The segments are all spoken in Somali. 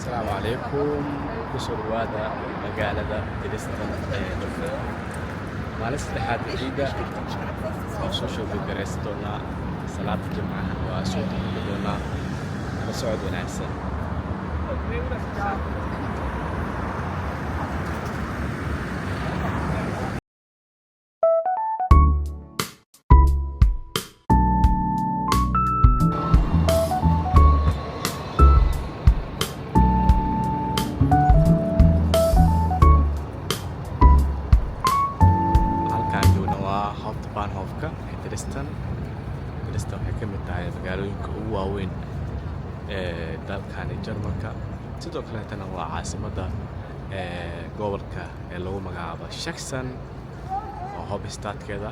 السلام عليكم kusoo dhawaada magaalada Kiristan ee dalka maalin saddexaad ciida oo soo shaqeynaysa doona salaada jimcaha waa soo tukan doona la socod wanaagsan halkaan joogna waa Hoofta Baanhofka ee Kiristan waxay ka mid tahay magaalooyinka ugu waaweyn ee dalkan Jarmalka sidoo kaleetana waa caasimadda gobolka ee lagu magacaabo Sachsen oo Hofstadkeeda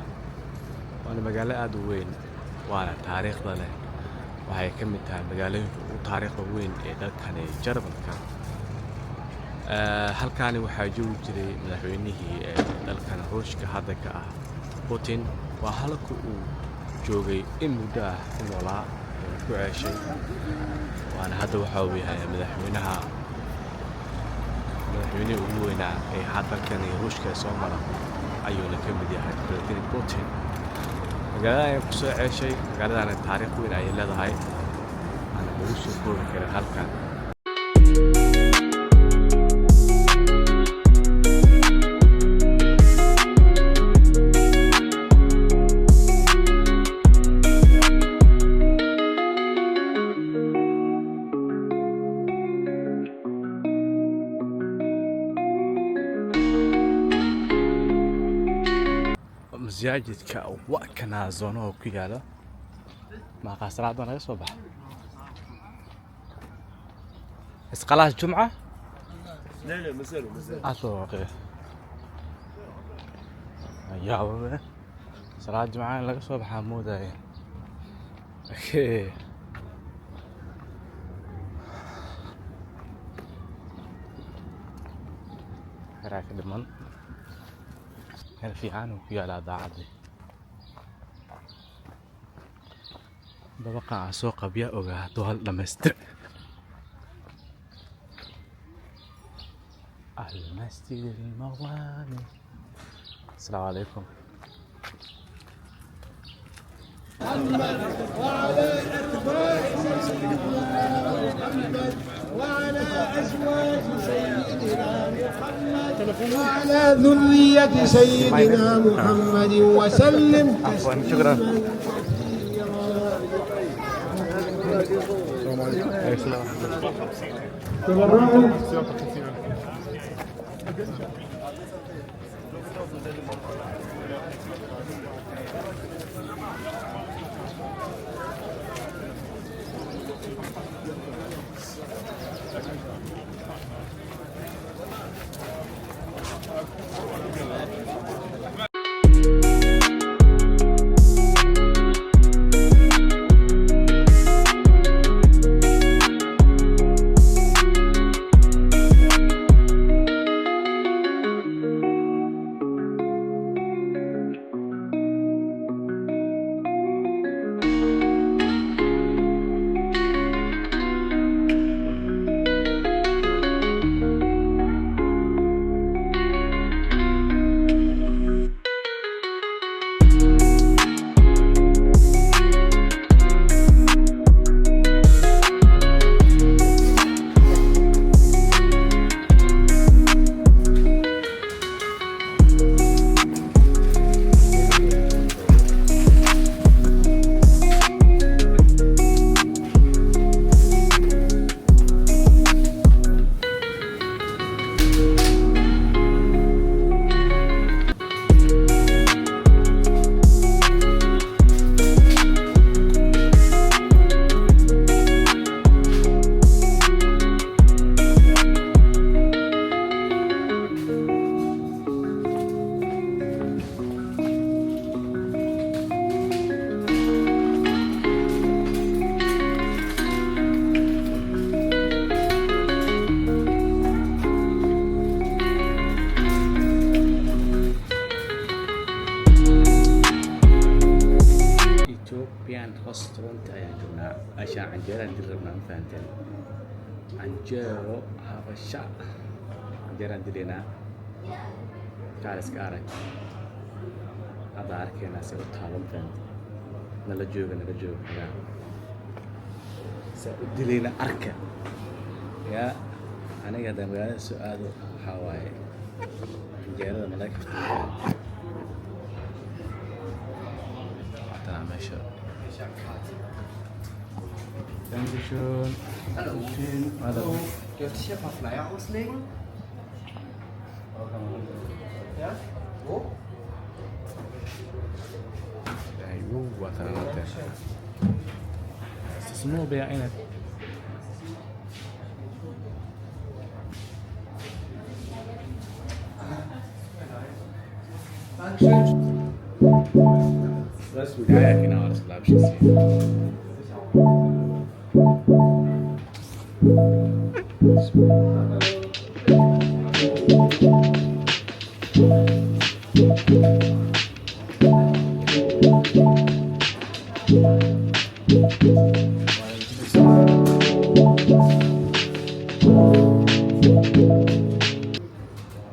waana magaalo aad u weyn waana taariikhda leh waxay ka mid tahay magaalooyinka ugu taariikhda weyn ee dalkan Jarmalka halkaani waxaa joogi jiray madaxweynihii dalkan Ruushka hadda ka ah Putin waa halka uu joogay in muddo ah ku noolaa oo ku ceeshay waana hadda waxa uu yahay madaxweynihii ugu weynaa ee dalkan Ruushka soo mara ayuuna ka mid yahay Vladimir Putin magaalada ay ku soo ceeshay magaaladana taariikh weyn ay leedahay aan lagu soo koobi karin halkan مساجدك وكنا زونه كيالا ما قاصر عندنا غير صباح بس خلاص جمعة لا مازالوا اوكي يا بابا صلاة جمعة لقى صباح حمود هاي اوكي راك دمن هنا في عانو كيالا داعدي ببقى سوق بيا اوغا دوهل لمستر المسجد المواني السلام عليكم محمد وعلى محمد وعلى أزواج سيدنا محمد وعلى ذرية سيدنا محمد وسلم عفوا شكرا restaurant ayaan joognaa meeshaan canjeeraan dir rabnaa ma fahanteen canjeero habasha canjeeraan dilaynaa kaaliska arag hadda arkaynaa si u taalo mafahanta nala jooga xagaa saa u dilayna arka yaa aniga hadda magaalada soo aado waxaa waaye canjeerada malaa'igta waxtanaa meesha Dankeschön. Dankeschön. Hallo. Dürfte ich hier ein paar Flyer auslegen? Ja? Wo? أيوه وتنانته استثمروا بيعينك يا كنا على سلاب شخصي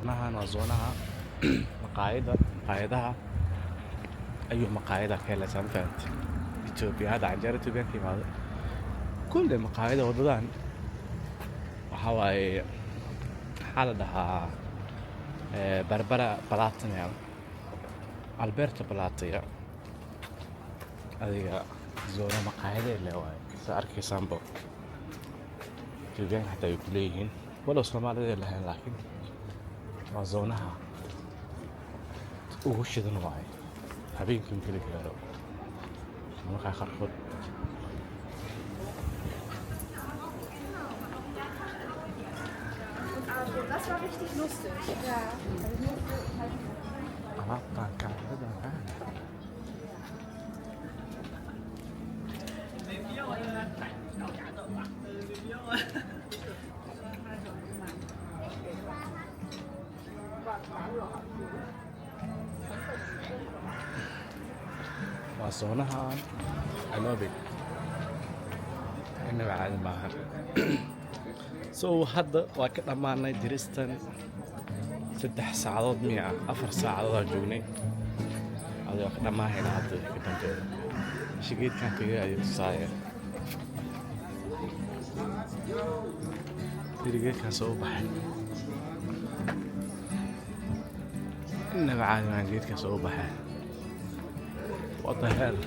نحن زونها مقاعدها أي مقاعدها كلا سنفنت إثيوبيا هذا عنجرة إثيوبيا كيما هذا كل مقاعدها وضدان وحواي حالدها بربرة بلاطنيا ألبرتو بلاطيا هذه زونة مقاعدة اللي هو سأركي سامبو إثيوبيا حتى يقولين ولا Soomaalida lahayn laakiin waa zoonaha ugu shidan waaye habeenkii marka la gaaro markaa qaarkood Das war richtig lustig. Ja. alaabtaan kacdada waa zoonahan I love it inaba caadi maaha so hadda waa ka dhammaanay diristan 3 saacadood miya 4 saacadood aan joognay adoo ka dhammaahayna hadda ka dambeeya shigeedkan kaga ayuu tusaaya geedkan soo baxay inaba caadi maaha geedkan soo baxay what the hell